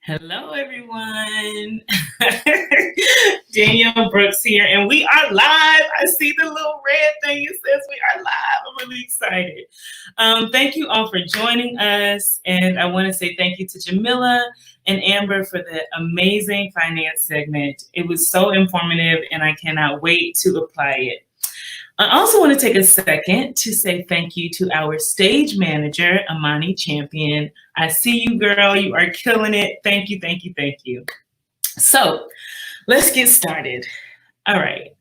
Hello, everyone. Danielle Brooks here, and we are live. I see the little red thing. It says we are live. I'm really excited. Thank you all for joining us, and I want to say thank you to Jamila and Amber for the amazing finance segment. It was so informative, and I cannot wait to apply it. I also want to take a second to say thank you to our stage manager, Amani Champion. I see you, girl. You are killing it. Thank you, thank you, thank you. So let's get started. All right.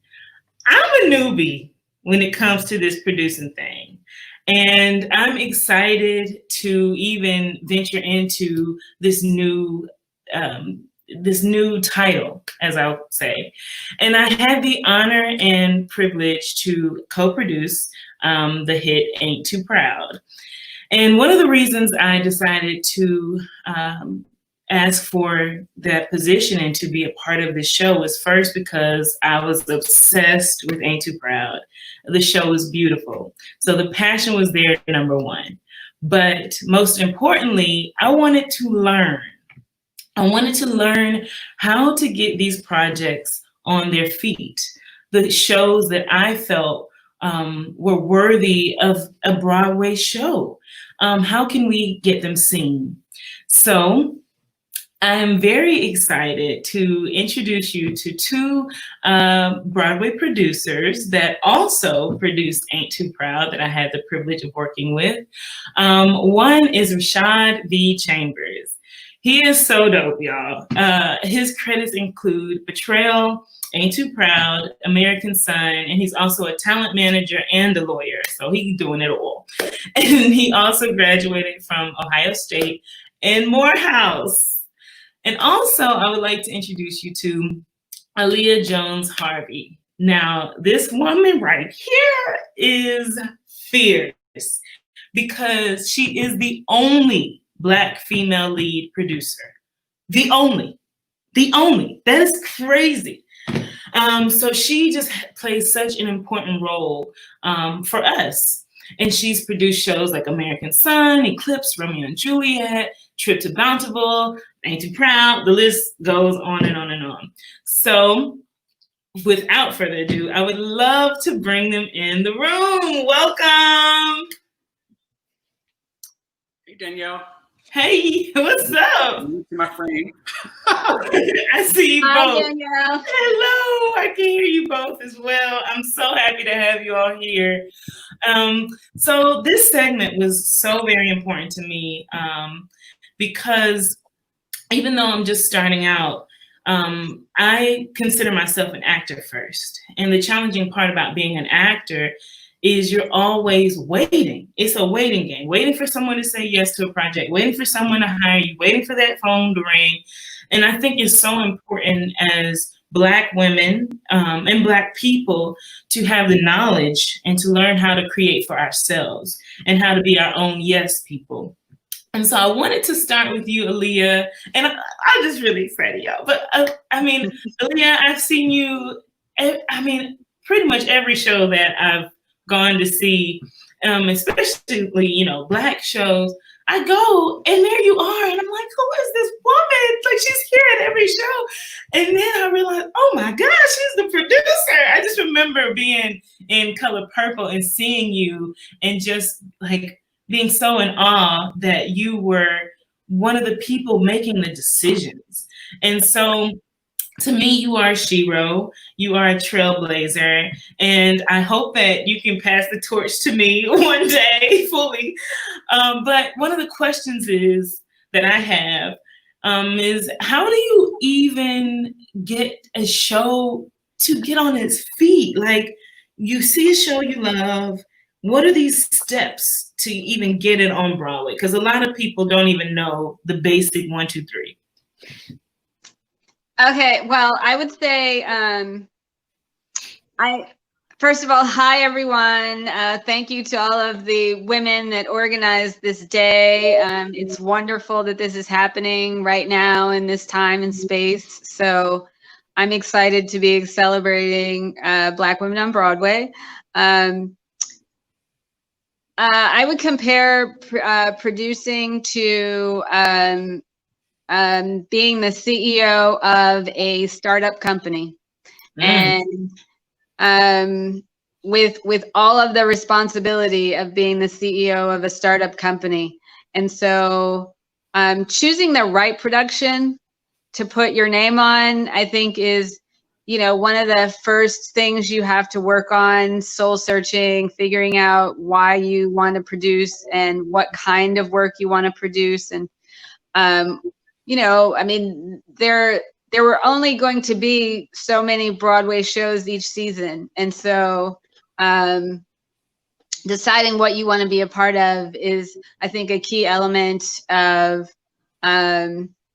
I'm a newbie when it comes to this producing thing. And I'm excited to even venture into this new title, as I'll say. And I had the honor and privilege to co-produce the hit Ain't Too Proud. And one of the reasons I decided to ask for that position and to be a part of the show was first because I was obsessed with Ain't Too Proud. The show was beautiful. So the passion was there, number one. But most importantly, I wanted to learn. I wanted to learn how to get these projects on their feet, the shows that I felt were worthy of a Broadway show. How can we get them seen? So I am very excited to introduce you to two Broadway producers that also produced Ain't Too Proud that I had the privilege of working with. One is Rashad V. Chambers. He is so dope, y'all. His credits include Betrayal, Ain't Too Proud, American Son, and he's also a talent manager and a lawyer, so he's doing it all. And he also graduated from Ohio State and Morehouse. And also, I would like to introduce you to Aaliyah Jones Harvey. Now, this woman right here is fierce because she is the only Black female lead producer. The only. That is crazy. So she just plays such an important role for us. And she's produced shows like American Son, Eclipse, Romeo and Juliet, Trip to Bountiful, Ain't Too Proud. The list goes on and on and on. So without further ado, I would love to bring them in the room. Welcome. Hey, Danielle. Hey, what's up? My friend. I see you both. Hi, Danielle. Hello, I can hear you both as well. I'm so happy to have you all here. So this segment was so very important to me because even though I'm just starting out, I consider myself an actor first. And the challenging part about being an actor is you're always waiting. It's a waiting game, waiting for someone to say yes to a project, waiting for someone to hire you, waiting for that phone to ring. And I think it's so important as Black women and Black people to have the knowledge and to learn how to create for ourselves and how to be our own yes people. And so I wanted to start with you, Aaliyah, and I'm just really excited, y'all. But Aaliyah, I've seen you, pretty much every show that I've gone to see, especially, Black shows, I go and there you are. And I'm like, who is this woman? Like, she's here at every show. And then I realized, oh my gosh, she's the producer. I just remember being in Color Purple and seeing you and just like being so in awe that you were one of the people making the decisions. And so to me, you are a shero, you are a trailblazer, and I hope that you can pass the torch to me one day fully. But one of the questions that I have is how do you even get a show to get on its feet? Like, you see a show you love, what are these steps to even get it on Broadway? Because a lot of people don't even know the basic 1, 2, 3. Okay, well, I would say, first of all, hi, everyone. Thank you to all of the women that organized this day. It's wonderful that this is happening right now in this time and space. So I'm excited to be celebrating Black women on Broadway. I would compare producing to being the CEO of a startup company, and with all of the responsibility of being the CEO of a startup company. And so choosing the right production to put your name on, I think is, one of the first things you have to work on, soul searching, figuring out why you want to produce and what kind of work you want to produce. And, I mean, there were only going to be so many Broadway shows each season. And so deciding what you want to be a part of is, I think, a key element of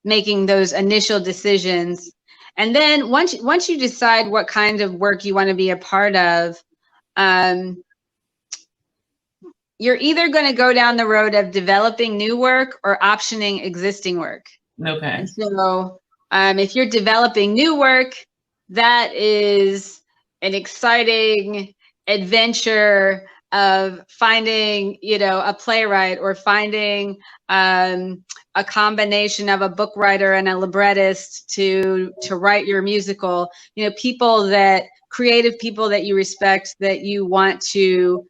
making those initial decisions. And then once you decide what kind of work you want to be a part of, you're either going to go down the road of developing new work or optioning existing work. Okay. And so if you're developing new work, that is an exciting adventure of finding, a playwright, or finding a combination of a book writer and a librettist to write your musical. Creative people that you respect, that you want to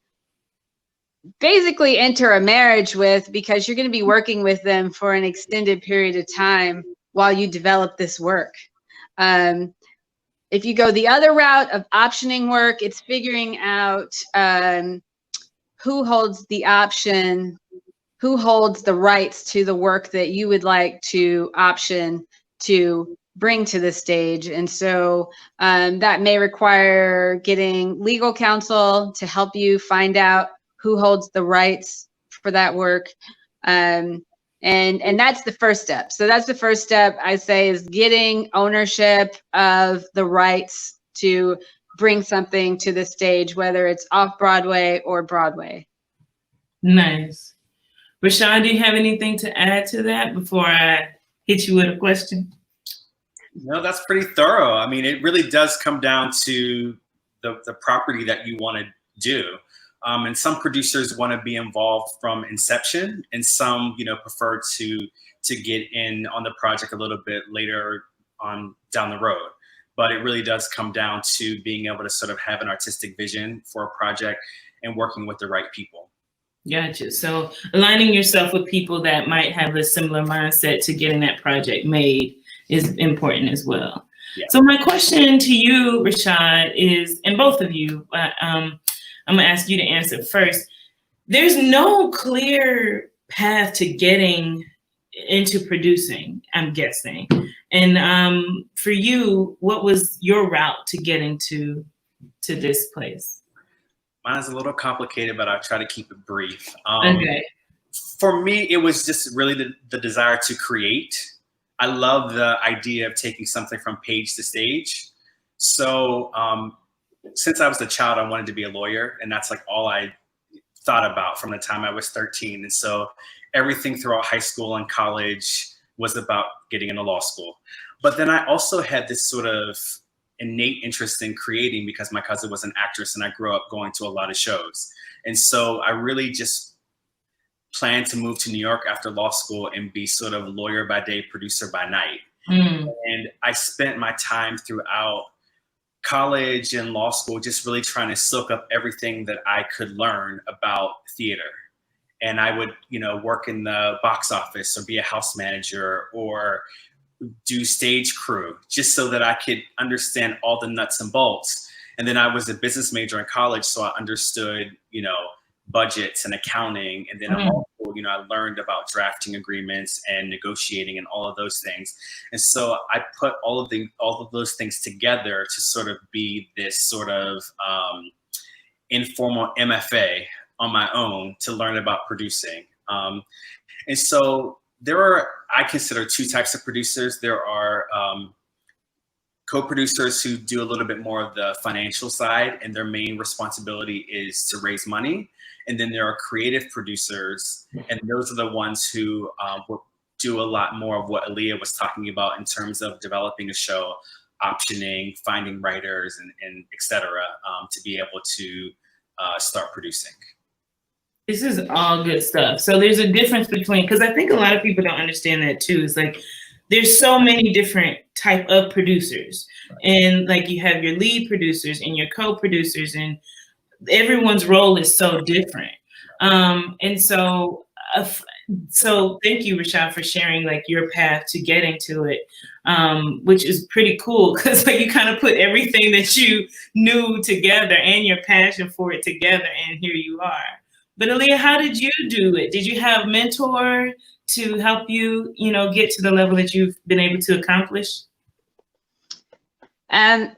basically enter a marriage with, because you're going to be working with them for an extended period of time while you develop this work. If you go the other route of optioning work, it's figuring out who holds the option, who holds the rights to the work that you would like to option to bring to the stage. And so that may require getting legal counsel to help you find out who holds the rights for that work. And that's the first step. So that's the first step, I say, is getting ownership of the rights to bring something to the stage, whether it's off Broadway or Broadway. Nice. Rashawn, do you have anything to add to that before I hit you with a question? No, that's pretty thorough. I mean, it really does come down to the property that you want to do. And some producers want to be involved from inception, and some, prefer to get in on the project a little bit later on down the road. But it really does come down to being able to sort of have an artistic vision for a project and working with the right people. Gotcha. So aligning yourself with people that might have a similar mindset to getting that project made is important as well. Yeah. So my question to you, Rashad, is, and both of you, I'm gonna ask you to answer first. There's no clear path to getting into producing, I'm guessing. And for you, what was your route to getting to this place? Mine is a little complicated, but I'll try to keep it brief. Okay. For me, it was just really the desire to create. I love the idea of taking something from page to stage. So since I was a child, I wanted to be a lawyer, and that's like all I thought about from the time I was 13. And so everything throughout high school and college was about getting into law school. But then I also had this sort of innate interest in creating, because my cousin was an actress and I grew up going to a lot of shows. And so I really just planned to move to New York after law school and be sort of lawyer by day, producer by night. And I spent my time throughout college and law school just really trying to soak up everything that I could learn about theater. And I would, work in the box office or be a house manager or do stage crew, just so that I could understand all the nuts and bolts. And then I was a business major in college, so I understood, budgets and accounting. And then also, I learned about drafting agreements and negotiating and all of those things. And so I put all of those things together to sort of be this sort of informal MFA on my own to learn about producing. And so there are, I consider, two types of producers. There are co-producers who do a little bit more of the financial side, and their main responsibility is to raise money. And then there are creative producers, and those are the ones who will do a lot more of what Aaliyah was talking about in terms of developing a show, optioning, finding writers, and et cetera, to be able to start producing. This is all good stuff. So there's a difference between, because I think a lot of people don't understand that too. It's like there's so many different type of producers, and like you have your lead producers and your co-producers, and everyone's role is so different. And so, so thank you, Rashad, for sharing like your path to getting to it, which is pretty cool because like you kind of put everything that you knew together and your passion for it together, and here you are. But Aaliyah, how did you do it? Did you have a mentor to help you, you know, get to the level that you've been able to accomplish? Let's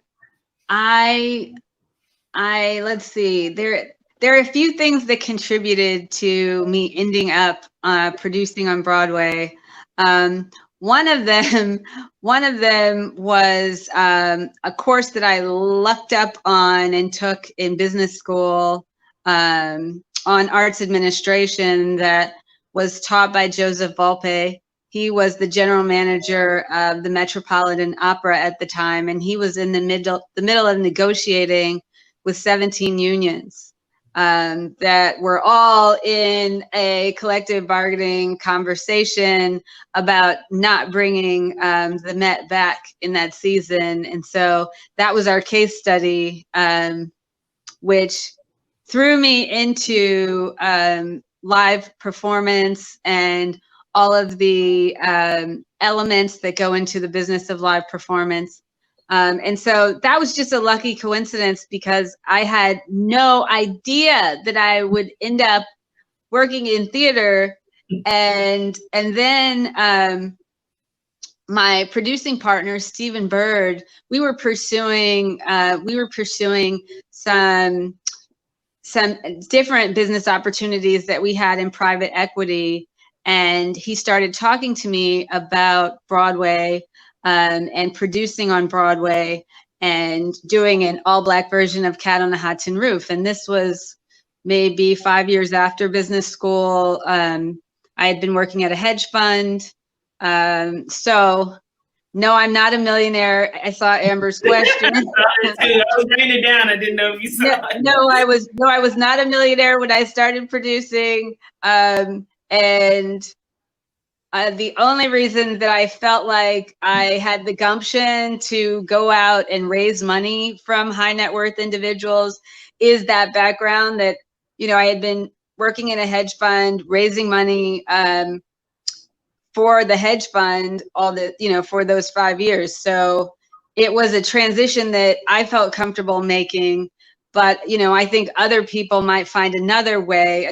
see. There are a few things that contributed to me ending up producing on Broadway. One of them was a course that I lucked up on and took in business school on arts administration that was taught by Joseph Volpe. He was the general manager of the Metropolitan Opera at the time, and he was in the middle of negotiating with 17 unions that were all in a collective bargaining conversation about not bringing the Met back in that season. And so that was our case study, which threw me into live performance and all of the elements that go into the business of live performance. And so that was just a lucky coincidence because I had no idea that I would end up working in theater. And then my producing partner, Stephen Bird, we were pursuing some different business opportunities that we had in private equity. And he started talking to me about Broadway and producing on Broadway and doing an all-Black version of Cat on a Hot Tin Roof. And this was maybe 5 years after business school. I had been working at a hedge fund. So no, I'm not a millionaire. I saw Amber's question. I was writing it down. I didn't know if you saw it. No, I was not a millionaire when I started producing. And the only reason that I felt like I had the gumption to go out and raise money from high net worth individuals is that background that, you know, I had been working in a hedge fund, raising money for the hedge fund for those 5 years. So it was a transition that I felt comfortable making. But, you know, I think other people might find another way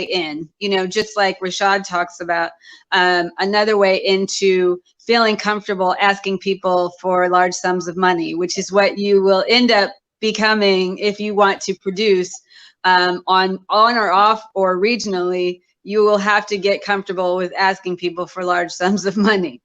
in, you know, just like Rashad talks about, another way into feeling comfortable asking people for large sums of money, which is what you will end up becoming if you want to produce on or off or regionally. You will have to get comfortable with asking people for large sums of money.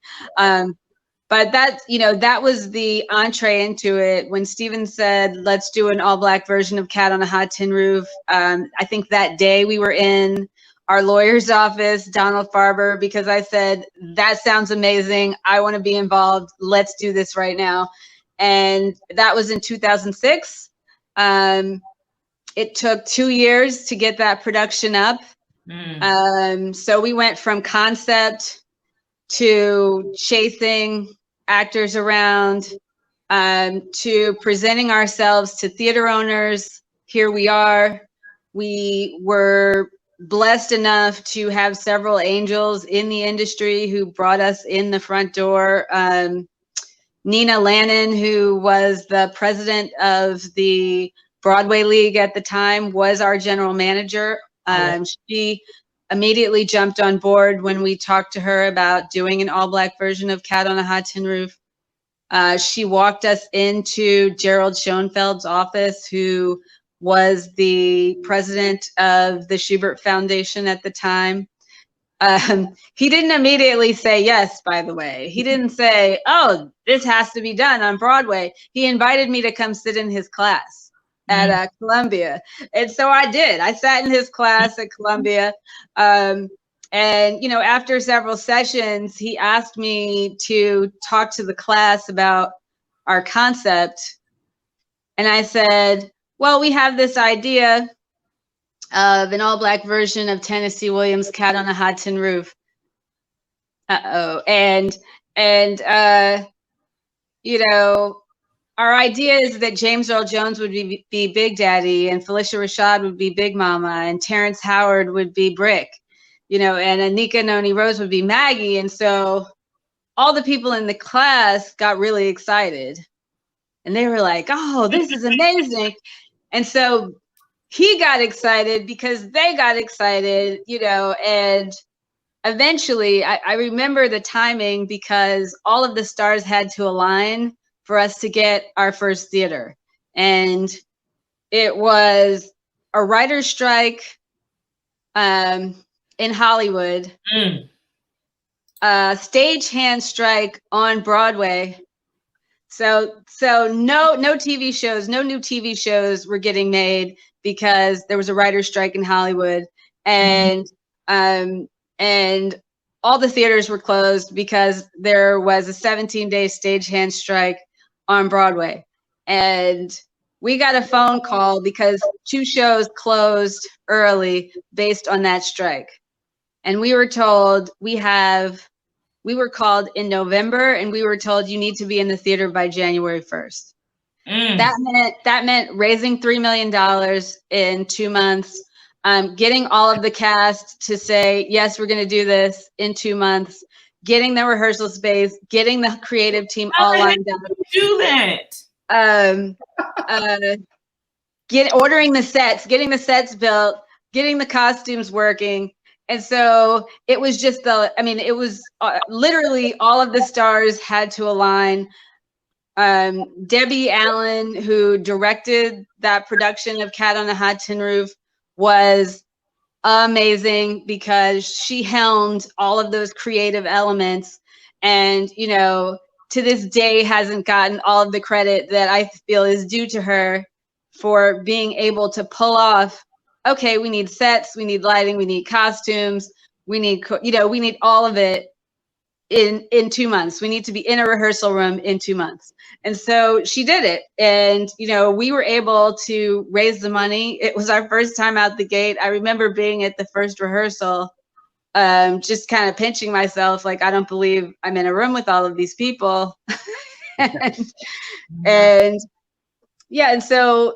But that, you know, that was the entree into it. When Stephen said, let's do an all-Black version of Cat on a Hot Tin Roof, I think that day we were in our lawyer's office, Donald Farber, because I said, that sounds amazing. I want to be involved. Let's do this right now. And that was in 2006. It took 2 years to get that production up. So we went from concept to chasing actors around, to presenting ourselves to theater owners. Here we are. We were blessed enough to have several angels in the industry who brought us in the front door. Nina Lannon, who was the president of the Broadway League at the time, was our general manager. She immediately jumped on board when we talked to her about doing an all-Black version of Cat on a Hot Tin Roof. She walked us into Gerald Schoenfeld's office, who was the president of the Schubert Foundation at the time. He didn't immediately say yes, by the way. He didn't say, oh, this has to be done on Broadway. He invited me to come sit in his class at Columbia. And so I did. I sat in his class at Columbia. And, you know, after several sessions, he asked me to talk to the class about our concept. And I said, well, we have this idea of an all-Black version of Tennessee Williams' Cat on a Hot Tin Roof. And And you know, our idea is that James Earl Jones would be Big Daddy, and Felicia Rashad would be Big Mama, and Terrence Howard would be Brick, you know, and Anika Noni Rose would be Maggie. And so all the people in the class got really excited, and they were like, oh, this is amazing. And so he got excited because they got excited, you know, and eventually I remember the timing because all of the stars had to align for us to get our first theater. And it was a writer's strike in Hollywood, a stagehand strike on Broadway. So no TV shows, no new TV shows were getting made because there was a writer's strike in Hollywood, and all the theaters were closed because there was a 17-day stagehand strike on Broadway. And we got a phone call because 2 shows closed early based on that strike. And we were told we were called in November, and we were told you need to be in the theater by January 1st. That meant raising $3 million in 2 months, getting all of the cast to say, yes, we're going to do this in 2 months, getting the rehearsal space, getting the creative team all lined up. Do that. Ordering the sets, getting the sets built, getting the costumes working. And so it was just it was literally all of the stars had to align. Debbie Allen, who directed that production of Cat on a Hot Tin Roof, was amazing because she helmed all of those creative elements, and, you know, to this day hasn't gotten all of the credit that I feel is due to her for being able to pull off, okay, we need sets, we need lighting, we need costumes, we need all of it in 2 months. We need to be in a rehearsal room in 2 months. And so she did it. And, you know, we were able to raise the money. It was our first time out the gate. I remember being at the first rehearsal, just kind of pinching myself, like, I don't believe I'm in a room with all of these people. and so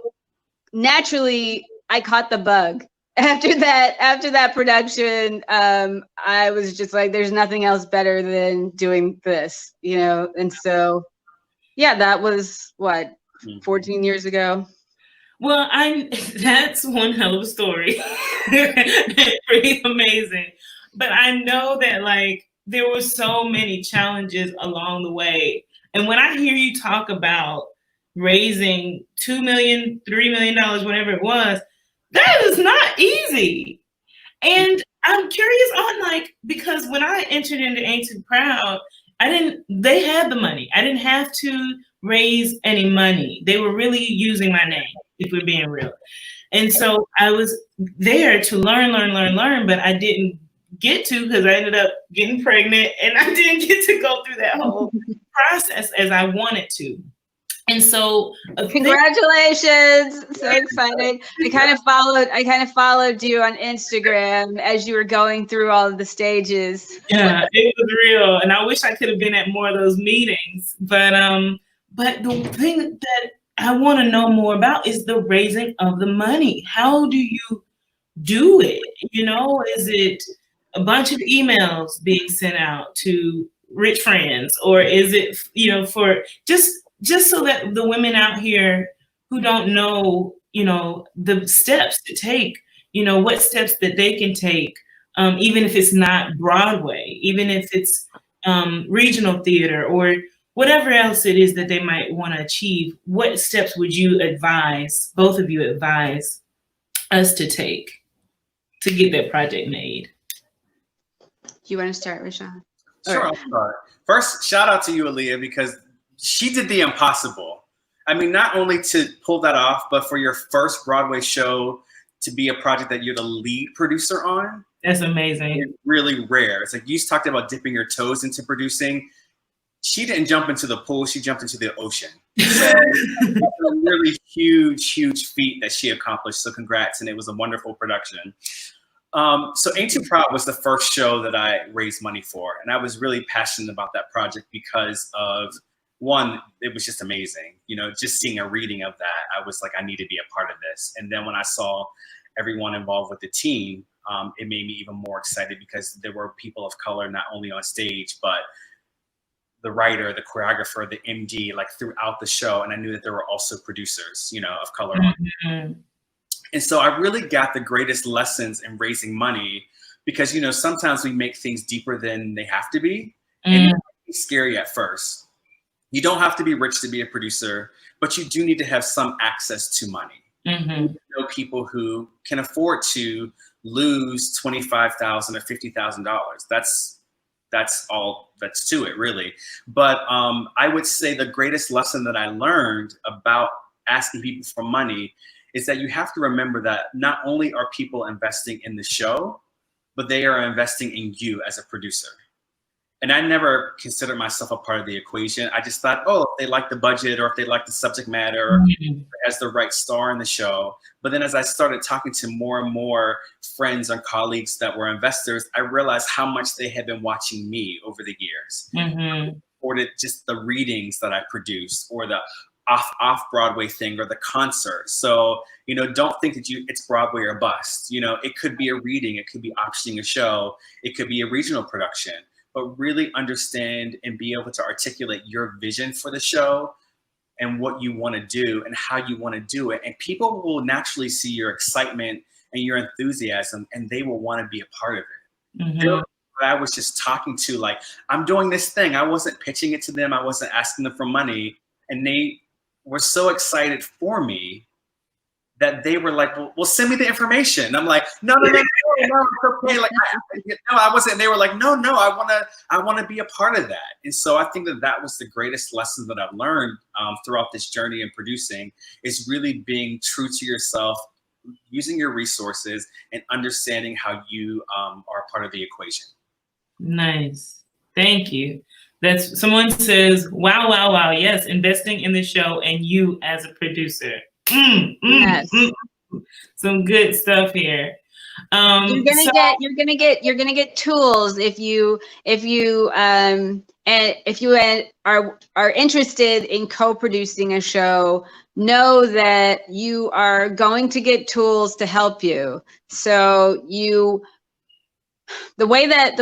naturally I caught the bug. After that production, I was just like, there's nothing else better than doing this, you know? And so, yeah, that was what, 14 years ago. Well, that's one hell of a story. Pretty amazing. But I know that, like, there were so many challenges along the way. And when I hear you talk about raising $2 million, $3 million, whatever it was, that is not easy. And I'm curious on, like, because when I entered into Ain't Too Proud, they had the money. I didn't have to raise any money. They were really using my name, if we're being real. And so I was there to learn, but I didn't get to, because I ended up getting pregnant, and I didn't get to go through that whole process as I wanted to. And so congratulations. So excited. I kind of followed you on Instagram as you were going through all of the stages. Yeah, it was real. And I wish I could have been at more of those meetings. But the thing that I want to know more about is the raising of the money. How do you do it? You know, is it a bunch of emails being sent out to rich friends, or is it, you know, for just so that the women out here who don't know, you know, the steps to take, you know, what steps that they can take, even if it's not Broadway, even if it's regional theater or whatever else it is that they might want to achieve, what steps would you advise, both of you advise us to take to get that project made? Do you want to start, Rashawn? Sure, I'll start. First, shout out to you, Aaliyah, because she did the impossible. I mean, not only to pull that off, but for your first Broadway show to be a project that you're the lead producer on. That's amazing. It's really rare. It's like you talked about dipping your toes into producing. She didn't jump into the pool, she jumped into the ocean. So that's a really huge feat that she accomplished. So congrats, and it was a wonderful production. So Ain't Too Proud was the first show that I raised money for. And I was really passionate about that project because of, one, it was just amazing. You know, just seeing a reading of that, I was like, I need to be a part of this. And then when I saw everyone involved with the team, it made me even more excited because there were people of color, not only on stage, but the writer, the choreographer, the MD, like throughout the show. And I knew that there were also producers, you know, of color. Mm-hmm. And so I really got the greatest lessons in raising money because, you know, sometimes we make things deeper than they have to be. And it might be scary at first. You don't have to be rich to be a producer, but you do need to have some access to money. Mm-hmm. You know, people who can afford to lose $25,000 or $50,000. That's all that's to it, really. But I would say the greatest lesson that I learned about asking people for money is that you have to remember that not only are people investing in the show, but they are investing in you as a producer. And I never considered myself a part of the equation. I just thought, oh, if they like the budget or if they like the subject matter or as the right star in the show. But then as I started talking to more and more friends and colleagues that were investors, I realized how much they had been watching me over the years. Or just the readings that I produced or the off Broadway thing or the concert. So, you know, don't think that it's Broadway or bust. You know, it could be a reading, it could be optioning a show, it could be a regional production. But really understand and be able to articulate your vision for the show and what you want to do and how you want to do it. And people will naturally see your excitement and your enthusiasm, and they will want to be a part of it. I was just talking to, like, I'm doing this thing. I wasn't pitching it to them. I wasn't asking them for money. And they were so excited for me that they were like, well, send me the information. And I'm like, no, it's okay. Like, no, I wasn't. And they were like, no, I want to be a part of that. And so I think that was the greatest lesson that I've learned throughout this journey in producing is really being true to yourself, using your resources and understanding how you are a part of the equation. Nice. Thank you. That's someone says, wow, wow, wow. Yes. Investing in the show and you as a producer. Yes. Some good stuff here. You're gonna get tools if you are interested in co-producing a show. Know that you are going to get tools to help you. So the way that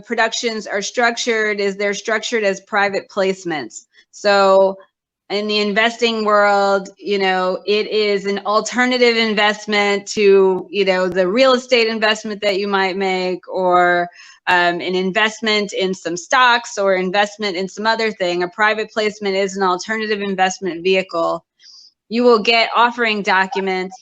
productions are structured is they're structured as private placements. So in the investing world, you know, it is an alternative investment to, you know, the real estate investment that you might make, or an investment in some stocks or investment in some other thing. A private placement is an alternative investment vehicle. You will get offering documents,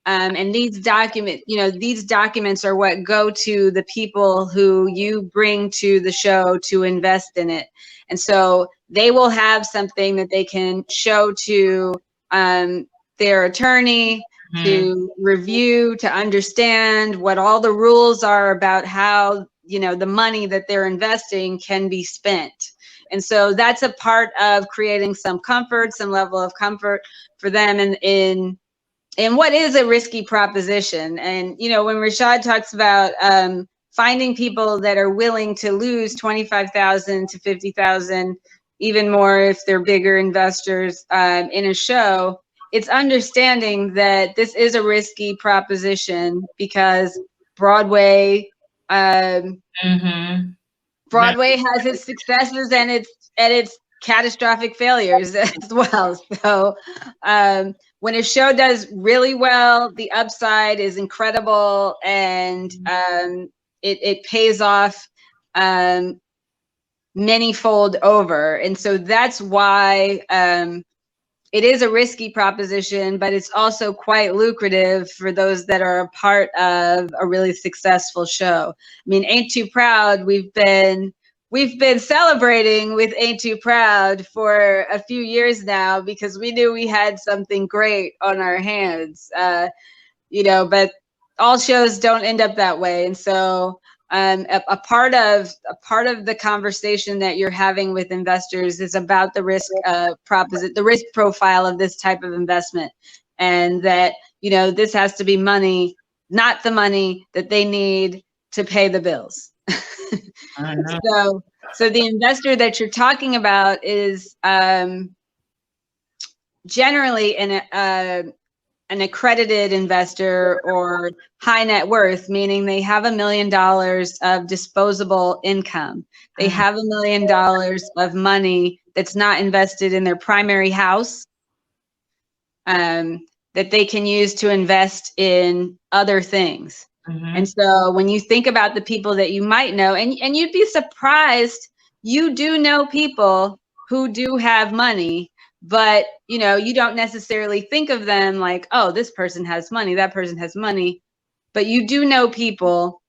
and these documents are what go to the people who you bring to the show to invest in it. And so they will have something that they can show to their attorney to review, to understand what all the rules are about how, you know, the money that they're investing can be spent. And so that's a part of creating some comfort, some level of comfort for them in what is a risky proposition. And, you know, when Rashad talks about finding people that are willing to lose $25,000 to $50,000, even more if they're bigger investors in a show, it's understanding that this is a risky proposition because Broadway has its successes and its catastrophic failures as well. So when a show does really well, the upside is incredible, and it pays off manyfold over. And so that's why it is a risky proposition, but it's also quite lucrative for those that are a part of a really successful show. I mean, Ain't Too Proud, we've been celebrating with Ain't Too Proud for a few years now because we knew we had something great on our hands, you know, but all shows don't end up that way. And so a part of the conversation that you're having with investors is about the risk the risk profile of this type of investment, and that, you know, this has to be money not the money that they need to pay the bills. I know. So the investor that you're talking about is generally an accredited investor or high net worth, meaning they have $1 million of disposable income. They have $1 million of money that's not invested in their primary house, that they can use to invest in other things. And so when you think about the people that you might know, and you'd be surprised, you do know people who do have money, but you know, you don't necessarily think of them like, oh, this person has money, that person has money, but you do know people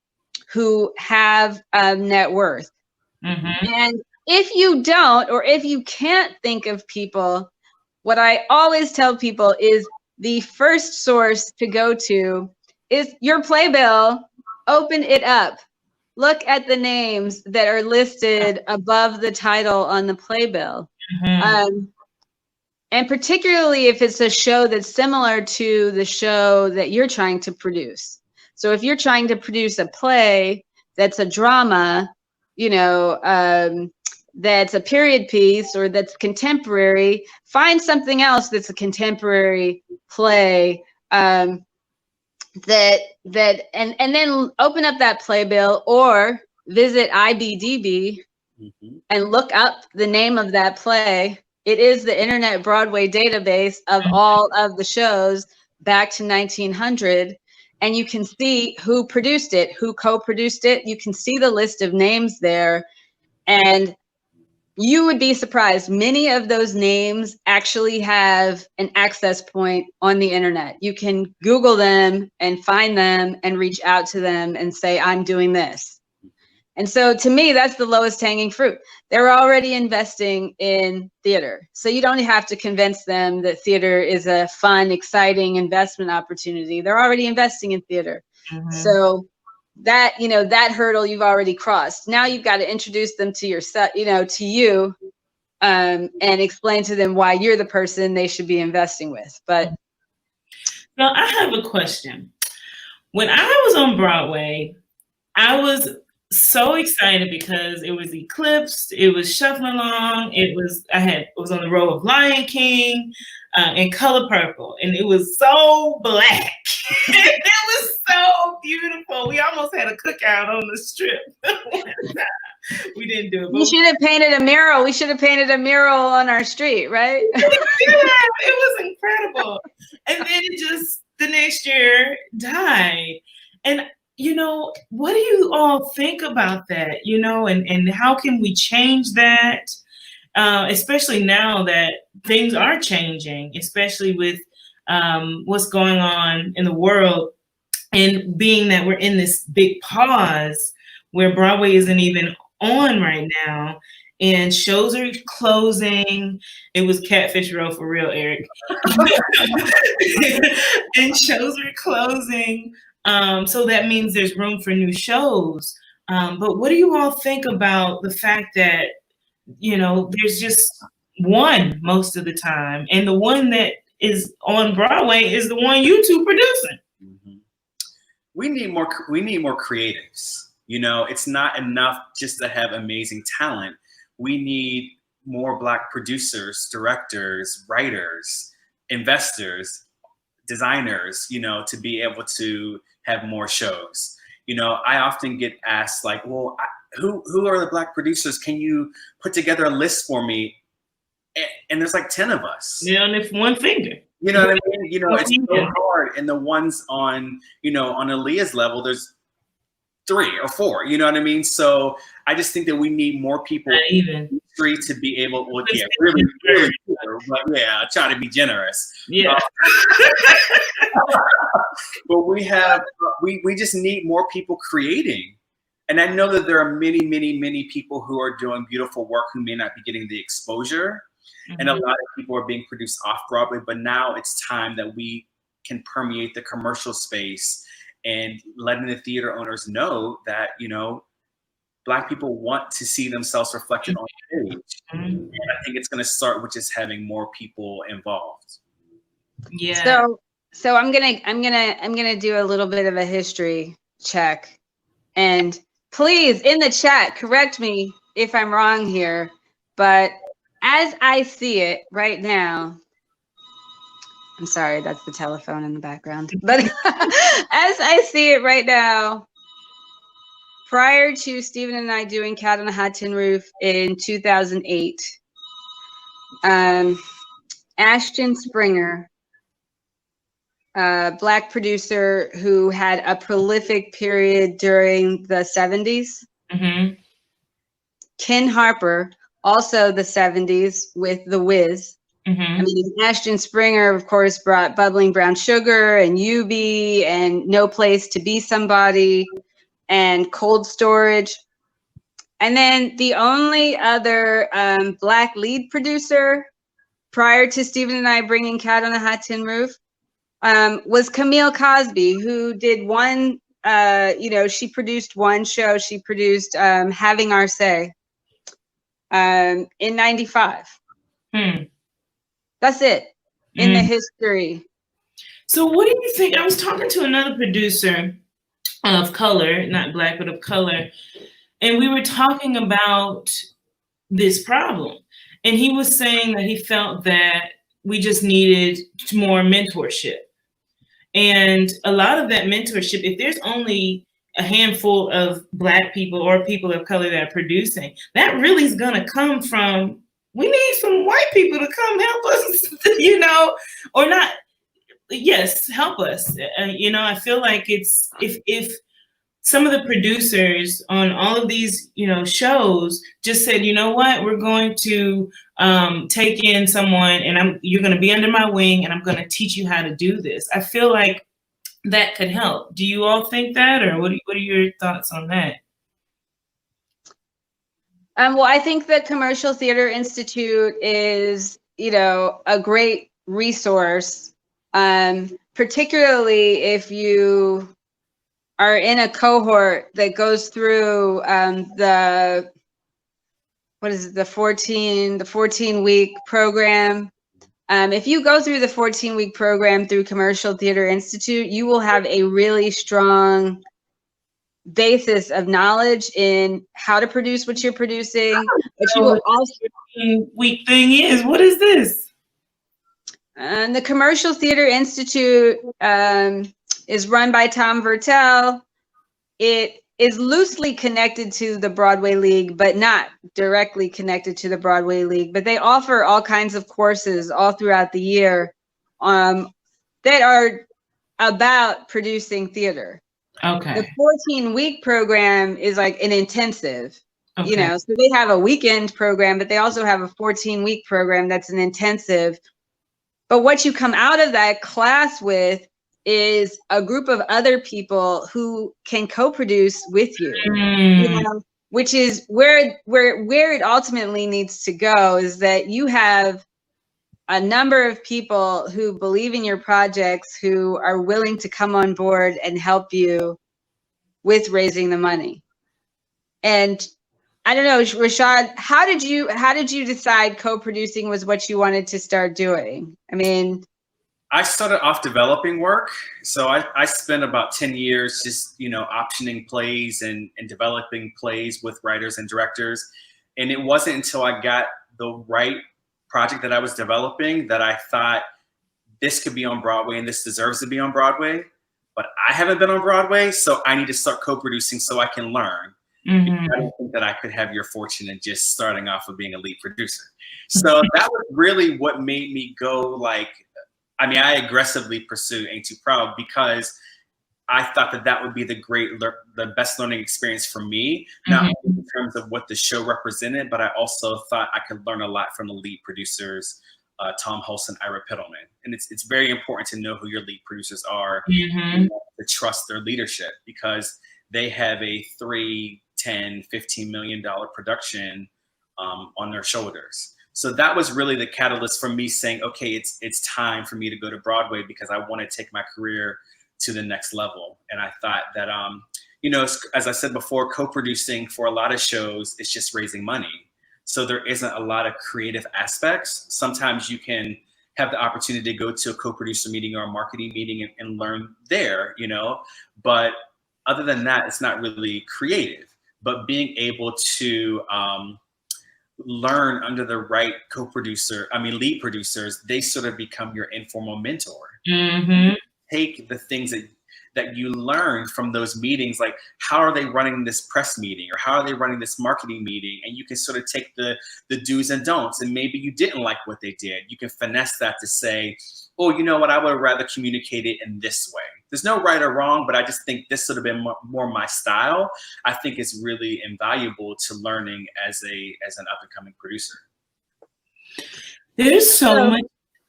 who have net worth. And if you don't, or if you can't think of people, what I always tell people is the first source to go to is your playbill. Open it up. Look at the names that are listed above the title on the playbill. And particularly if it's a show that's similar to the show that you're trying to produce. So if you're trying to produce a play that's a drama, you know, that's a period piece or that's contemporary, find something else that's a contemporary play, and then open up that playbill or visit IBDB and look up the name of that play. It is the Internet Broadway database of all of the shows back to 1900. And you can see who produced it, who co-produced it. You can see the list of names there. And you would be surprised. Many of those names actually have an access point on the internet. You can Google them and find them and reach out to them and say, I'm doing this. And so to me, that's the lowest hanging fruit. They're already investing in theater. So you don't have to convince them that theater is a fun, exciting investment opportunity. They're already investing in theater. So that, you know, that hurdle you've already crossed. Now you've got to introduce them to yourself, you know, to you, and explain to them why you're the person they should be investing with. But now I have a question. When I was on Broadway, I was so excited because it was eclipsed, it was shuffling along, it was on the row of Lion King in color purple, and it was so black. It was so beautiful. We almost had a cookout on the strip. We didn't do it. We should have painted a mural. We should have painted a mural on our street, right? It was incredible. And then it just the next year died. And you know, what do you all think about that? You know, and how can we change that? Especially now that things are changing, especially with what's going on in the world, and being that we're in this big pause where Broadway isn't even on right now, and shows are closing. It was Catfish Row for real, Eric. And shows are closing. So that means there's room for new shows. But what do you all think about the fact that, you know, there's just one most of the time, and the one that is on Broadway is the one you two producing? We need more creatives. You know, it's not enough just to have amazing talent. We need more Black producers, directors, writers, investors, designers, you know, to be able to have more shows. You know, I often get asked like, well, who are the Black producers? Can you put together a list for me? And there's like 10 of us. Yeah, and it's one finger. You know what I mean? You know, it's so hard. And the ones on, you know, on Aaliyah's level, there's 3 or 4, you know what I mean? So I just think that we need more people in the industry to be able, well, yeah, really, but yeah, I try to be generous. Yeah. But we just need more people creating. And I know that there are many, many, many people who are doing beautiful work who may not be getting the exposure. And a lot of people are being produced off Broadway, but now it's time that we can permeate the commercial space and letting the theater owners know that, you know, Black people want to see themselves reflected on stage. And I think it's going to start with just having more people involved. Yeah. So I'm gonna do a little bit of a history check, and please in the chat correct me if I'm wrong here, but as I see it right now, I'm sorry, that's the telephone in the background, but as I see it right now, prior to Stephen and I doing Cat on a Hot Tin Roof in 2008, Ashton Springer, Black producer who had a prolific period during the 70s. Mm-hmm. Ken Harper, also the 70s with The Wiz. Mm-hmm. I mean, Ashton Springer, of course, brought Bubbling Brown Sugar and Yubi and No Place to Be Somebody and Cold Storage. And then the only other Black lead producer prior to Stephen and I bringing Cat on a Hot Tin Roof was Camille Cosby, who did one, she produced one show. She produced Having Our Say in 95. That's it in the history. So what do you think? I was talking to another producer of color, not Black, but of color, and we were talking about this problem. And he was saying that he felt that we just needed more mentorship. And a lot of that mentorship, if there's only a handful of Black people or people of color that are producing, that really is going to come from, we need some white people to come help us, or not. Yes, help us. I feel like it's, if some of the producers on all of these, shows just said, you know what, we're going to take in someone and you're going to be under my wing and I'm going to teach you how to do this. I feel like that could help. Do you all think that, or what are your thoughts on that? Well, I think the Commercial Theater Institute is, a great resource, particularly if you are in a cohort that goes through the 14-week program. If you go through the 14-week program through Commercial Theater Institute, you will have a really strong basis of knowledge in how to produce what you're producing. But you will also, 14-week thing is, what is this? The Commercial Theater Institute is run by Tom Vertel. It is loosely connected to the Broadway League, but not directly connected to the Broadway League. But they offer all kinds of courses all throughout the year that are about producing theater. Okay. The 14-week program is like an intensive, Okay. so they have a weekend program, but they also have a 14-week program that's an intensive. But what you come out of that class with is a group of other people who can co-produce with you, which is where it ultimately needs to go, is that you have a number of people who believe in your projects, who are willing to come on board and help you with raising the money. And I don't know, Rashad, how did you decide co-producing was what you wanted to start doing? I mean, I started off developing work. So I spent about 10 years just, optioning plays and developing plays with writers and directors. And it wasn't until I got the right project that I was developing that I thought this could be on Broadway and this deserves to be on Broadway. But I haven't been on Broadway, so I need to start co-producing so I can learn. I don't think that I could have your fortune in just starting off with being a lead producer. So that was really what made me go I aggressively pursued Ain't Too Proud because I thought that would be the best learning experience for me, not only in terms of what the show represented, but I also thought I could learn a lot from the lead producers, Tom Hulse and Ira Pittleman. And it's very important to know who your lead producers are, and to trust their leadership, because they have a $3, $10, $15 million production on their shoulders. So that was really the catalyst for me saying, okay, it's time for me to go to Broadway because I want to take my career to the next level. And I thought that, as I said before, co-producing for a lot of shows is just raising money. So there isn't a lot of creative aspects. Sometimes you can have the opportunity to go to a co-producer meeting or a marketing meeting and learn there, you know. But other than that, it's not really creative. But being able to learn under the right lead producers, they sort of become your informal mentor. Mm-hmm. Take the things that you learn from those meetings, like how are they running this press meeting or how are they running this marketing meeting, and you can sort of take the do's and don'ts, and maybe you didn't like what they did. You can finesse that to say, oh, you know what, I would rather communicate it in this way. There's no right or wrong, but I just think this would have been more my style. I think it's really invaluable to learning as an up and coming producer. There's so much.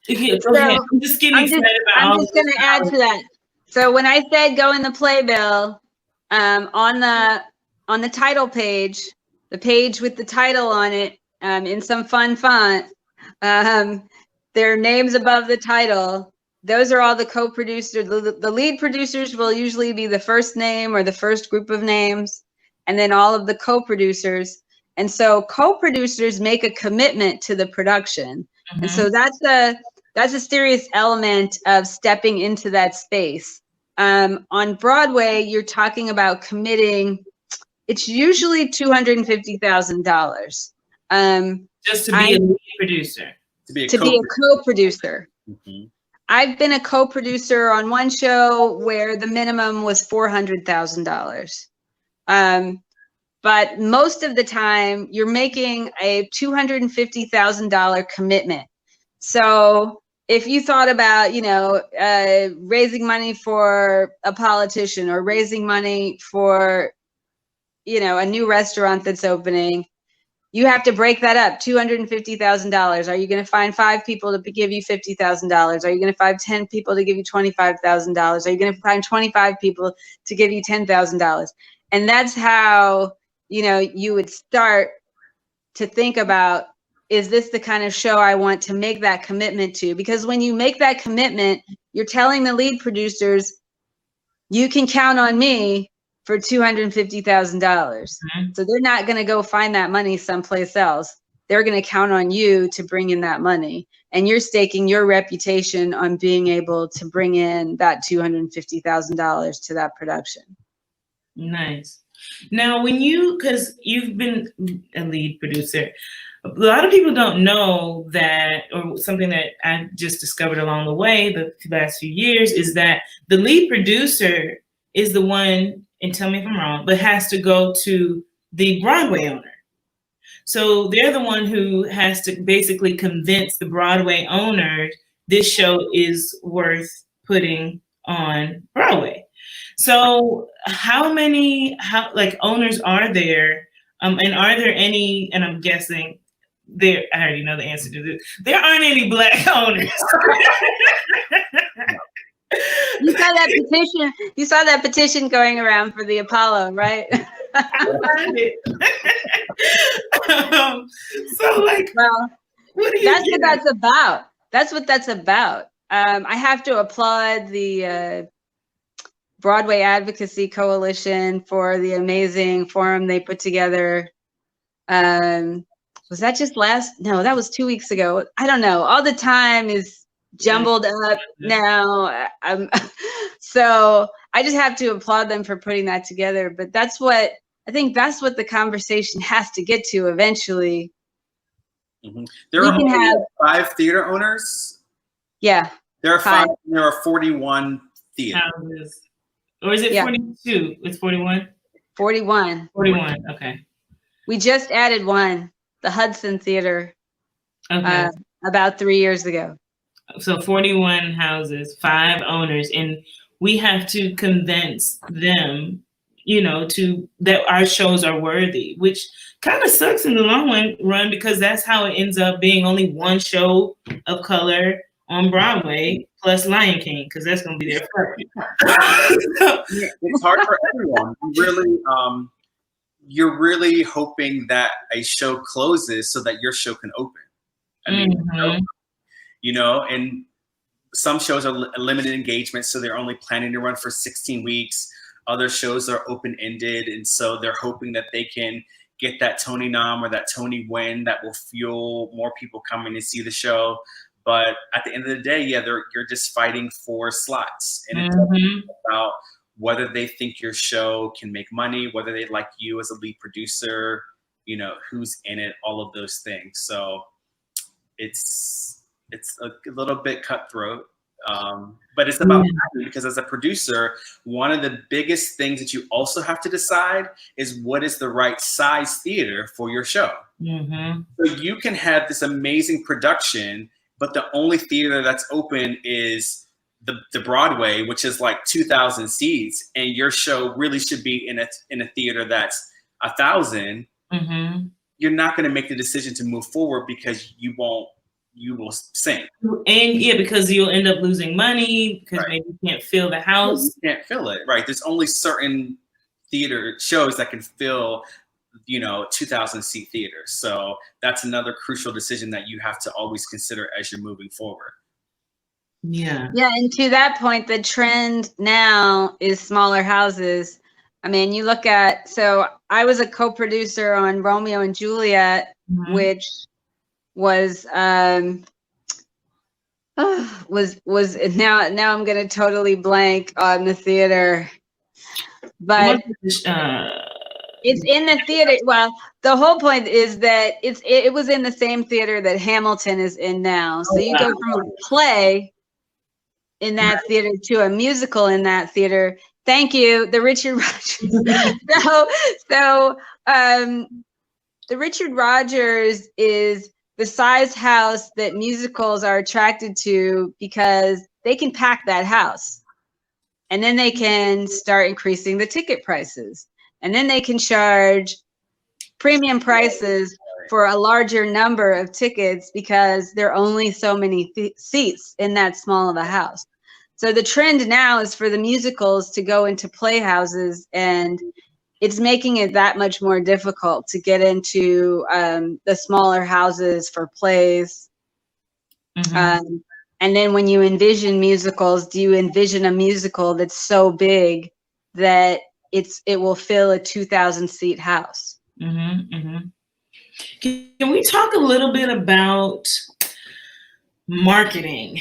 Okay, So, I'm just getting excited about all I'm just going to add to that. So when I said go in the playbill, on the title page, the page with the title on it, in some fun font, their names above the title. Those are all the co-producers. The lead producers will usually be the first name or the first group of names, and then all of the co-producers. And so co-producers make a commitment to the production. Mm-hmm. And so that's a serious element of stepping into that space. On Broadway, you're talking about committing. It's usually $250,000. Just to be a lead producer. To be a co-producer. Mm-hmm. I've been a co-producer on one show where the minimum was $400,000. But most of the time, you're making a $250,000 commitment. So if you thought about, raising money for a politician or raising money for, a new restaurant that's opening, you have to break that up, $250,000. Are you going to find 5 people to give you $50,000? Are you going to find 10 people to give you $25,000? Are you going to find 25 people to give you $10,000? And that's how, you would start to think about, is this the kind of show I want to make that commitment to? Because when you make that commitment, you're telling the lead producers, you can count on me for $250,000. Mm-hmm. So they're not going to go find that money someplace else. They're going to count on you to bring in that money. And you're staking your reputation on being able to bring in that $250,000 to that production. Nice. Now, because you've been a lead producer, a lot of people don't know that, or something that I just discovered along the way the last few years, is that the lead producer is the one, and tell me if I'm wrong, but has to go to the Broadway owner. So they're the one who has to basically convince the Broadway owner this show is worth putting on Broadway. So how many owners are there? And are there any, and I'm guessing I already know the answer to this, there aren't any Black owners. You saw that petition going around for the Apollo, right? That's about. That's what that's about. I have to applaud the Broadway Advocacy Coalition for the amazing forum they put together. Was that just no, that was 2 weeks ago. I don't know. All the time is jumbled up now. So I just have to applaud them for putting that together. But that's what the conversation has to get to eventually. Mm-hmm. There are 5 theater owners. Yeah. There are 5. There are 41 theaters. Houses. Or is it 42? It's 41? 41. 41, okay. We just added one, the Hudson Theater, about 3 years ago. So 41 houses, 5 owners, and we have to convince them, that our shows are worthy, which kind of sucks in the long run because that's how it ends up being only one show of color on Broadway plus Lion King, because that's going to be there first. It's hard for everyone. You're really hoping that a show closes so that your show can open. I mean, mm-hmm. And some shows are limited engagement, so they're only planning to run for 16 weeks. Other shows are open-ended, and so they're hoping that they can get that Tony nom or that Tony win that will fuel more people coming to see the show. But at the end of the day, yeah, you're just fighting for slots, and it's about whether they think your show can make money, whether they like you as a lead producer, you know, who's in it, all of those things. So it's a little bit cutthroat, but it's about value, because as a producer, one of the biggest things that you also have to decide is what is the right size theater for your show. So you can have this amazing production, but the only theater that's open is the Broadway, which is like 2,000 seats, and your show really should be in a theater that's 1,000. You're not going to make the decision to move forward because you will sink. And yeah, because you'll end up losing money because maybe you can't fill the house. You can't fill it, right? There's only certain theater shows that can fill, you know, 2,000 seat theaters. So that's another crucial decision that you have to always consider as you're moving forward. Yeah. Yeah, and to that point, the trend now is smaller houses. I mean, you look at, so I was a co-producer on Romeo and Juliet, which was now I'm gonna totally blank on the theater, but it's in the theater. Well, the whole point is that it was in the same theater that Hamilton is in now. So you go from a play in that theater to a musical in that theater. Thank you, the Richard Rodgers. so the Richard Rodgers is the size house that musicals are attracted to because they can pack that house, and then they can start increasing the ticket prices, and then they can charge premium prices for a larger number of tickets because there are only so many seats in that small of a house. So the trend now is for the musicals to go into playhouses, and it's making it that much more difficult to get into the smaller houses for plays. And then when you envision musicals, do you envision a musical that's so big that it will fill a 2,000 seat house? Can we talk a little bit about marketing?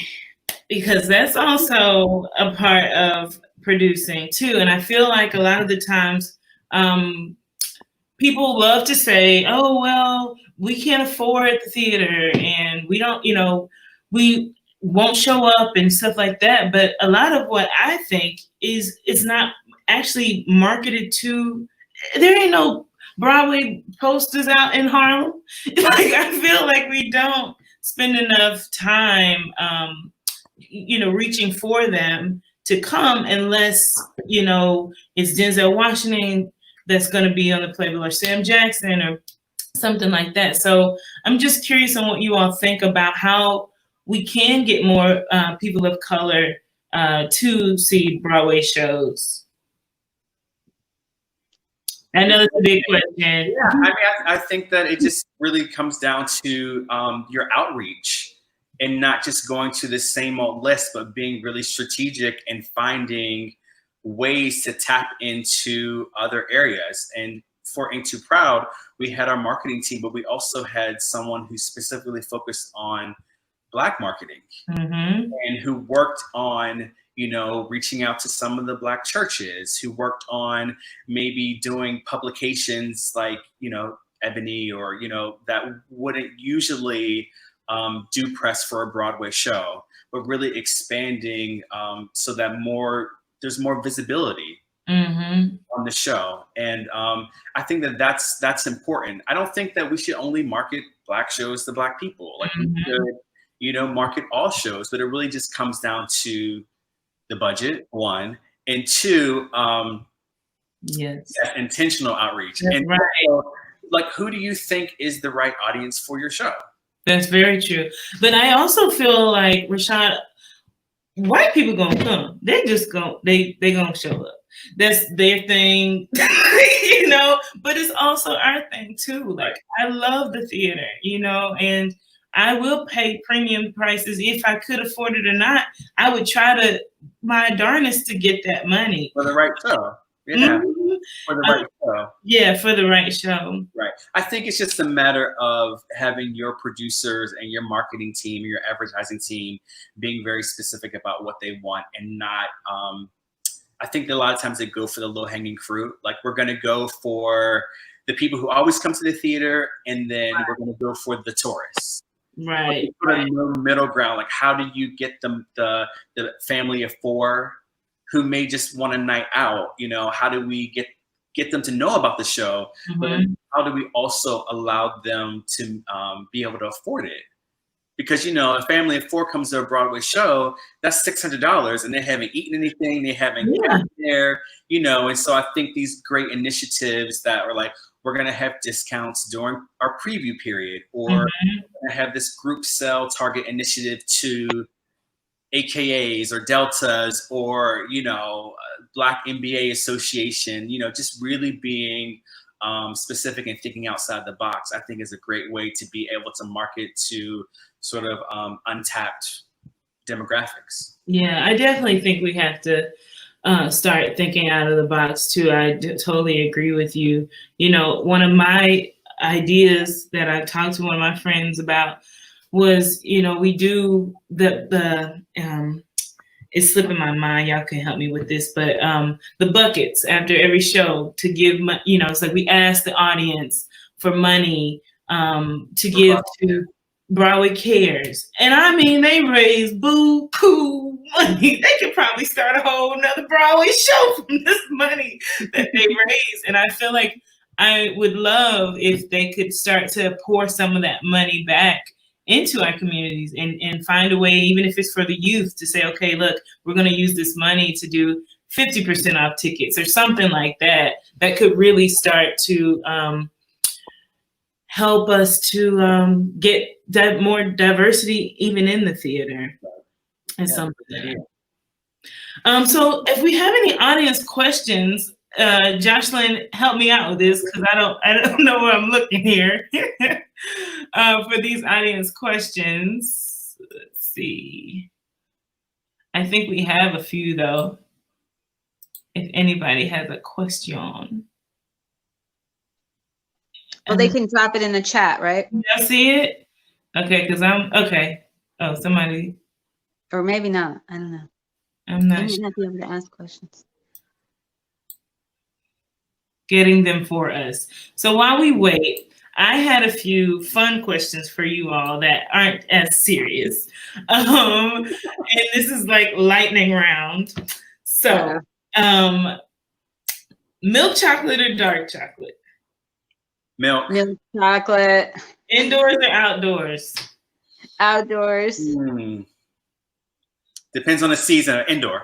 Because that's also a part of producing too. And I feel like a lot of the times people love to say, oh, well, we can't afford the theater and we don't, you know, we won't show up and stuff like that. But a lot of what I think is not actually marketed to, there ain't no Broadway posters out in Harlem. Like, I feel like we don't spend enough time, you know, reaching for them to come unless, you know, it's Denzel Washington that's going to be on the Playbill, or Sam Jackson or something like that. So I'm just curious on what you all think about how we can get more people of color to see Broadway shows. I know it's a big question. Yeah, I mean, I think that it just really comes down to your outreach, and not just going to the same old list, but being really strategic and finding ways to tap into other areas. And for Ain't Too Proud, we had our marketing team, but we also had someone who specifically focused on Black marketing and who worked on, you know, reaching out to some of the Black churches, who worked on maybe doing publications like, you know, Ebony, or, you know, that wouldn't usually do press for a Broadway show, but really expanding so that there's more visibility on the show. And I think that that's important. I don't think that we should only market Black shows to Black people. Like, we should, you know, market all shows, but it really just comes down to the budget, one, and two, intentional outreach. That's and right. So, like, who do you think is the right audience for your show? That's very true. But I also feel like, Rashad, white people gonna come. They just gonna show up. That's their thing, you know. But it's also our thing too. Like, I love the theater, you know, and I will pay premium prices if I could afford it or not. I would try my darnest to get that money For the right show. Yeah, Mhm. for the right show. Yeah, for the right show. Right. I think it's just a matter of having your producers and your marketing team, your advertising team, being very specific about what they want and not. I think that a lot of times they go for the low hanging fruit. Like we're going to go for the people who always come to the theater, and then we're going to go for the tourists. Right. Put a middle ground. Like how do you get them the family of four who may just want a night out? You know, how do we get them to know about the show? But then how do we also allow them to be able to afford it? Because, you know, a family of four comes to a Broadway show, that's $600 and they haven't eaten anything, they haven't gotten there, you know. And so I think these great initiatives that are like, we're going to have discounts during our preview period, or we're going to have this group sell target initiative to AKAs or Deltas or, you know, Black MBA Association, you know, just really being specific and thinking outside the box, I think is a great way to be able to market to sort of untapped demographics. Yeah, I definitely think we have to start thinking out of the box too. I totally agree with you. You know, one of my ideas that I talked to one of my friends about was, you know, we do it's slipping my mind. Y'all can help me with this, but the buckets after every show to give, you know, it's like we ask the audience for money to give to Broadway Cares. And I mean, they raise boo-koo money. They could probably start a whole nother Broadway show from this money that they raise. And I feel like I would love if they could start to pour some of that money back into our communities and find a way, even if it's for the youth, to say, okay, look, we're going to use this money to do 50% off tickets or something like that, that could really start to help us to get more diversity even in the theater. And something so if we have any audience questions, Jocelyn, help me out with this because I don't know where I'm looking here for these audience questions. Let's see. I think we have a few though. If anybody has a question. Well, they can drop it in the chat, right? Y'all see it? Okay, because I'm okay. Oh, somebody. Or maybe not. I don't know. I'm not You sure. might not be able to ask questions. Getting them for us. So while we wait, I had a few fun questions for you all that aren't as serious. And this is like lightning round. So, milk chocolate or dark chocolate? Milk. Milk chocolate. Indoors or outdoors? Outdoors. Depends on the season. Indoor.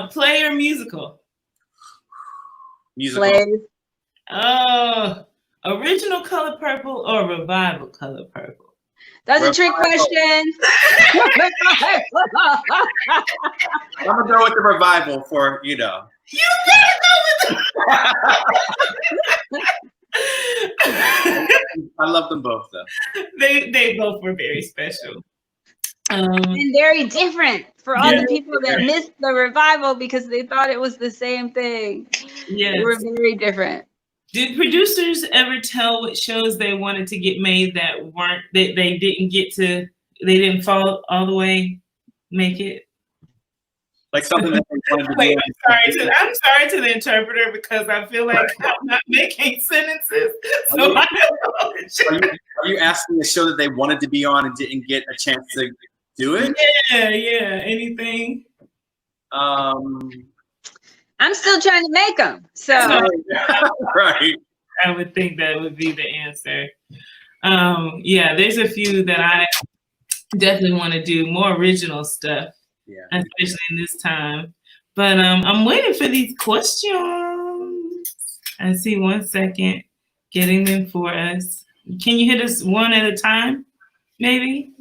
Play or musical? Musical. Plays. Oh, original Color Purple or revival Color Purple? That's a trick question. I'm gonna go with the revival for, you know. You gotta go with I love them both though. They both were very special. And very different for all the people that missed the revival because they thought it was the same thing. Yes. They were very different. Did producers ever tell what shows they wanted to get made that they didn't fall all the way make it? Like something that they wanted to Wait, do. I'm sorry to the interpreter because I feel like I'm not making sentences. So are you asking a show that they wanted to be on and didn't get a chance to do it? Yeah. Anything? I'm still trying to make them. So right. I would think that would be the answer. There's a few that I definitely want to do more original stuff. Yeah. Especially in this time. But I'm waiting for these questions. I see 1 second. Getting them for us. Can you hit us one at a time, maybe?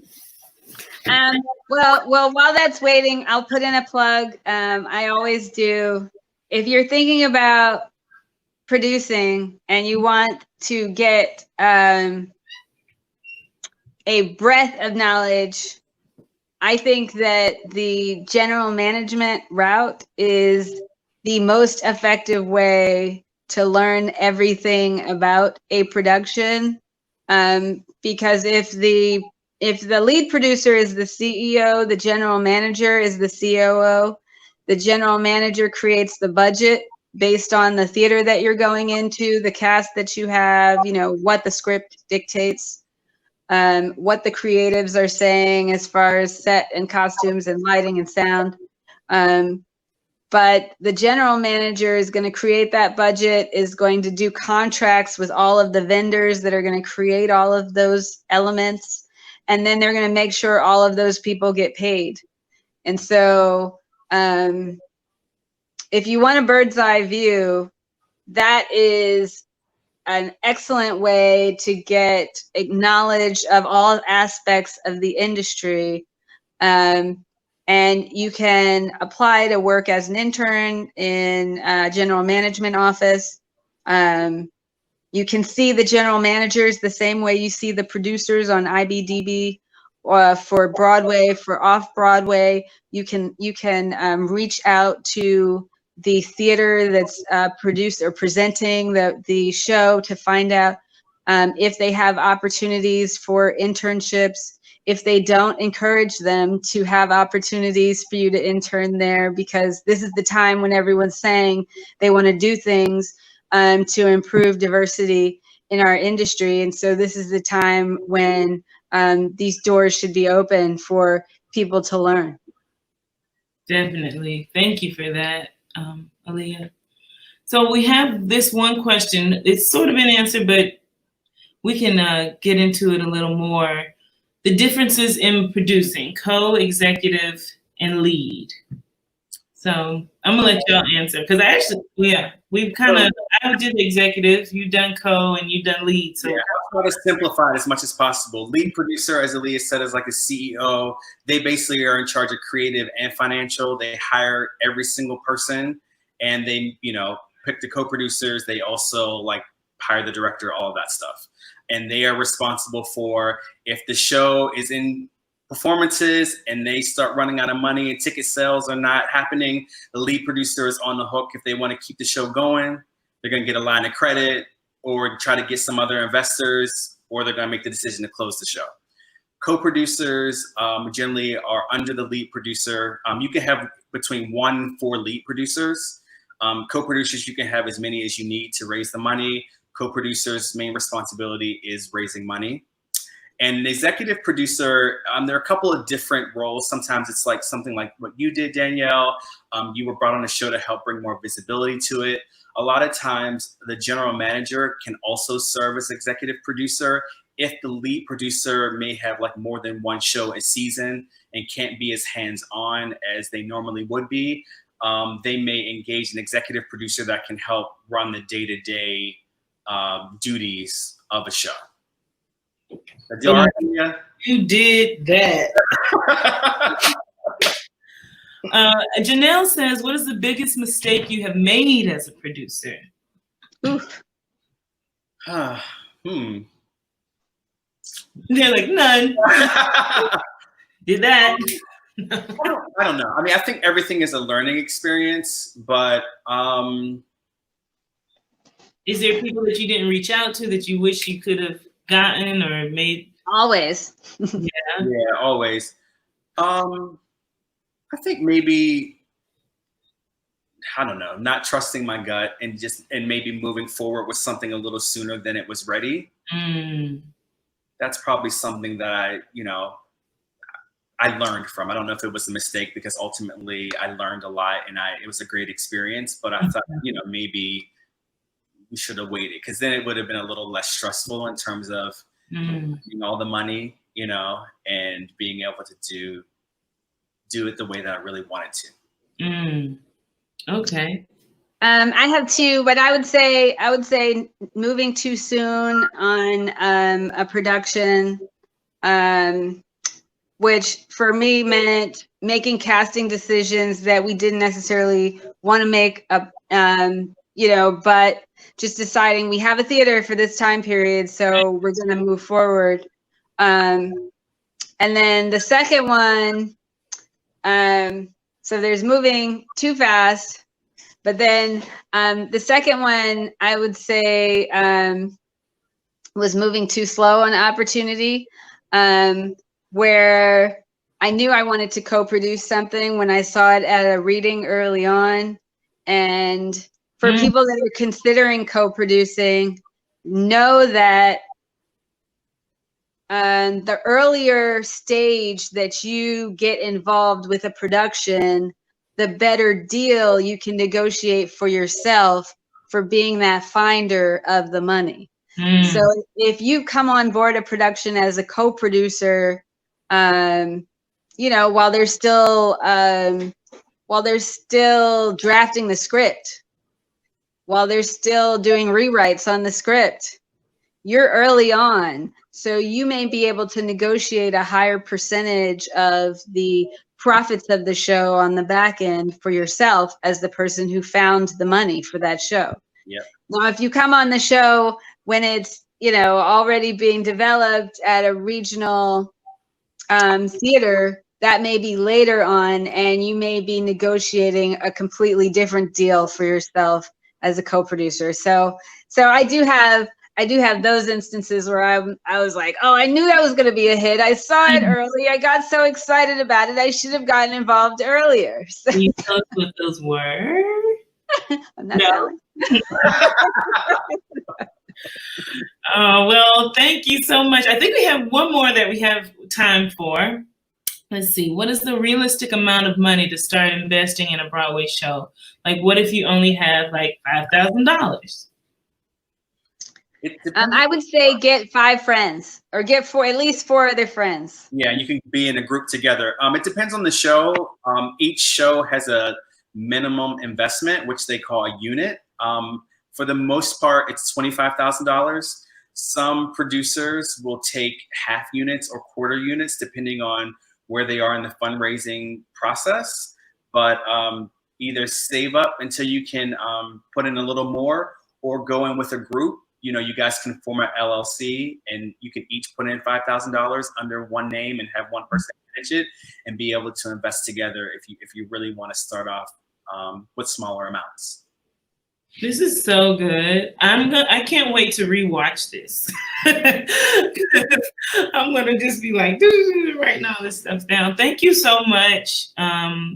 Well, while that's waiting, I'll put in a plug. I always do. If you're thinking about producing and you want to get a breadth of knowledge I think that the general management route is the most effective way to learn everything about a production. Because if the lead producer is the CEO, the general manager is the COO, the general manager creates the budget based on the theater that you're going into, the cast that you have, you know, what the script dictates, what the creatives are saying as far as set and costumes and lighting and sound. But the general manager is going to create that budget, is going to do contracts with all of the vendors that are going to create all of those elements. And then they're going to make sure all of those people get paid. And so if you want a bird's eye view, that is an excellent way to get knowledge of all aspects of the industry. And you can apply to work as an intern in a general management office. You can see the general managers the same way you see the producers on IBDB. For Broadway, for off-Broadway, you can reach out to the theater that's produced or presenting the show to find out if they have opportunities for internships. If they don't, encourage them to have opportunities for you to intern there, because this is the time when everyone's saying they want to do things to improve diversity in our industry. And so this is the time when these doors should be open for people to learn. Definitely. Thank you for that, Aaliyah. So we have this one question. It's sort of an answer, but we can get into it a little more. The differences in producing, co-executive and lead. So I'm gonna let y'all answer, because we've kind of, I did executive, you've done co, and you've done lead. So yeah, I try to simplify it as much as possible. Lead producer, as Aaliyah said, is like a CEO. They basically are in charge of creative and financial. They hire every single person, and they, you know, pick the co-producers. They also like hire the director, all of that stuff. And they are responsible for, if the show is in performances and they start running out of money and ticket sales are not happening, the lead producer is on the hook. If they want to keep the show going, they're going to get a line of credit or try to get some other investors, or they're going to make the decision to close the show. Co-producers generally are under the lead producer. You can have between 1 and 4 lead producers. Co-producers, you can have as many as you need to raise the money. Co-producers' main responsibility is raising money. And an executive producer, there are a couple of different roles. Sometimes it's like something like what you did, Danielle. You were brought on a show to help bring more visibility to it. A lot of times the general manager can also serve as executive producer if the lead producer may have like more than one show a season and can't be as hands-on as they normally would be. They may engage an executive producer that can help run the day-to-day duties of a show. You did that. Janelle says, what is the biggest mistake you have made as a producer? Oof. They're like, none. Did that. I don't know. I mean, I think everything is a learning experience, but is there people that you didn't reach out to that you wish you could have gotten or made? Always. Yeah, always. I think maybe, I don't know, not trusting my gut and maybe moving forward with something a little sooner than it was ready. That's probably something that I learned from. I don't know if it was a mistake, because ultimately I learned a lot and it was a great experience, but I thought, maybe we should have waited, because then it would have been a little less stressful in terms of all the money, and being able to do it the way that I really wanted to. Okay. I have 2, but I would say moving too soon on a production, which for me meant making casting decisions that we didn't necessarily want to make but just deciding we have a theater for this time period, so we're going to move forward. And then the second one, so there's moving too fast, but then the second one I would say was moving too slow on opportunity, where I knew I wanted to co-produce something when I saw it at a reading early on. And for people that are considering co-producing, know that the earlier stage that you get involved with a production, the better deal you can negotiate for yourself for being that finder of the money. So if you come on board a production as a co-producer, you know, while they're still drafting the script, while they're still doing rewrites on the script, you're early on. So you may be able to negotiate a higher percentage of the profits of the show on the back end for yourself as the person who found the money for that show. Yep. Now, if you come on the show when it's, you know, already being developed at a regional theater, that may be later on, and you may be negotiating a completely different deal for yourself as a co-producer. So I do have those instances where I was like, oh, I knew that was going to be a hit. I saw it early. I got so excited about it. I should have gotten involved earlier. So, Can you tell us what those were? I'm not telling. Well, thank you so much. I think we have one more that we have time for. Let's see. What is the realistic amount of money to start investing in a Broadway show? Like, what if you only have like $5,000? I would say get 5 friends, or get at least 4 other friends. Yeah, you can be in a group together. It depends on the show. Each show has a minimum investment, which they call a unit. For the most part, it's $25,000. Some producers will take half units or quarter units, depending on where they are in the fundraising process. But either save up until you can put in a little more, or go in with a group. You know, you guys can form an LLC, and you can each put in $5,000 under one name and have one person manage it, and be able to invest together if you really want to start off with smaller amounts. This is so good. I can't wait to rewatch this. I'm gonna just be like writing all this stuff down. Thank you so much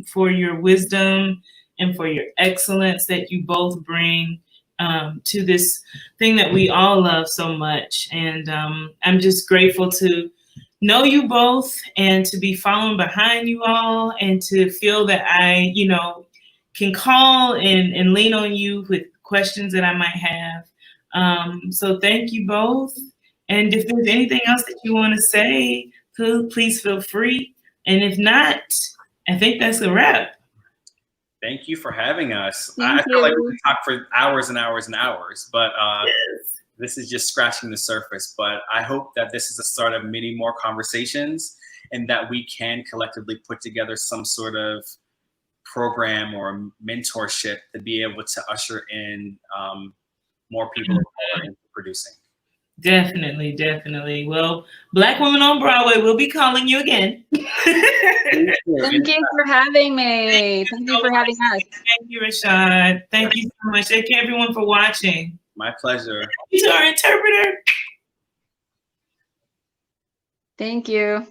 for your wisdom and for your excellence that you both bring to this thing that we all love so much. And I'm just grateful to know you both, and to be following behind you all, and to feel that I, you know, can call and lean on you with questions that I might have. So thank you both. And if there's anything else that you want to say, please feel free. And if not, I think that's a wrap. Thank you for having us. Thank I feel like you. we could talk for hours and hours and hours, but Yes. this is just scratching the surface. But I hope that this is the start of many more conversations, and that we can collectively put together some sort of program or mentorship to be able to usher in more people into producing. Definitely, definitely. Well, Black Women on Broadway will be calling you again. Thank Thank you for having me. Thank you for having us. Thank you, Rashad. Thank you so much. Thank you, everyone, for watching. My pleasure. Thank you to our interpreter. Thank you.